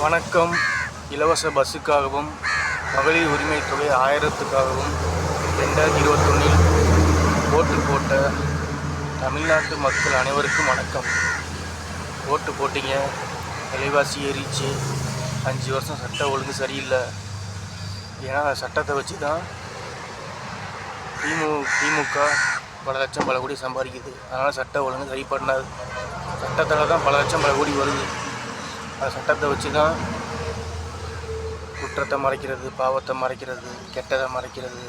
வணக்கம். இலவச பஸ்ஸுக்காகவும் மகளிர் உரிமை தொகை 1000க்காகவும் 2021 ஓட்டு போட்ட தமிழ்நாட்டு மக்கள் அனைவருக்கும் வணக்கம். ஓட்டு போட்டிங்க, விலைவாசி ஏறிச்சு, 5 வருஷம் சட்ட ஒழுங்கு சரியில்லை. ஏன்னா சட்டத்தை வச்சு தான் திமுக பல லட்சம் பல கோடி சம்பாதிக்குது. அதனால் சட்ட ஒழுங்கு சரி பண்ணாது. சட்டத்தால் தான் பல லட்சம் பல கோடி வருது. அந்த சட்டத்தை வச்சு தான் குற்றத்தை மறைக்கிறது, பாவத்தை மறைக்கிறது, கெட்டதை மறைக்கிறது.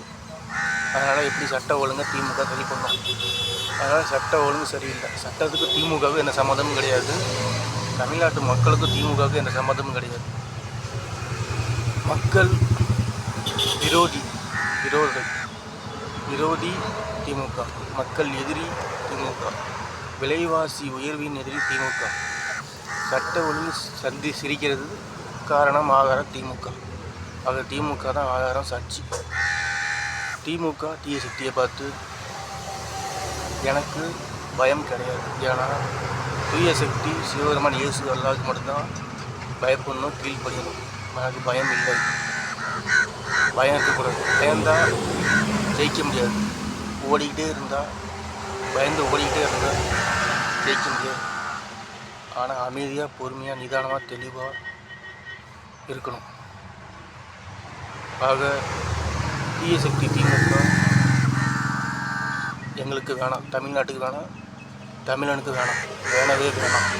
அதனால் எப்படி சட்ட ஒழுங்கை திமுக சரி பண்ணும்? அதனால் சட்ட ஒழுங்கு சரியில்லை. சட்டத்துக்கு திமுகவுக்கு எந்த சம்மந்தமும் கிடையாது. தமிழ்நாட்டு மக்களுக்கும் திமுகவுக்கு எந்த சம்மந்தமும் கிடையாது. மக்கள் விரோதி திமுக, மக்கள் எதிரி திமுக, விலைவாசி உயர்வின் எதிரி திமுக, சட்ட ஒழுங்கு சிரிக்கிறது காரணம் ஆதாரம் திமுக. ஆக திமுக தான் ஆதாரம், சாட்சி. திமுக தீய சக்தியை பார்த்து எனக்கு பயம் கிடையாது. ஏன்னா தூய சக்தி சிவபெருமான் இயேசு அல்லாஹ்வுக்கு மட்டும்தான் பயப்படணும், கீழ்ப்படியணும். எனக்கு பயம் இல்லை. பயம் இருக்கக்கூடாது. பயம்தான் ஜெயிக்க முடியாது. பயந்து ஓடிக்கிட்டே இருந்தால் ஜெயிக்க முடியாது. ஆனால் அமைதியாக, பொறுமையாக, நிதானமாக, தெளிவாக இருக்கணும். ஆக தீய சக்தி திமுக எங்களுக்கு வேணாம், தமிழ்நாட்டுக்கு வேணாம், தமிழனுக்கு வேணாம், வேணவே வேணாம்.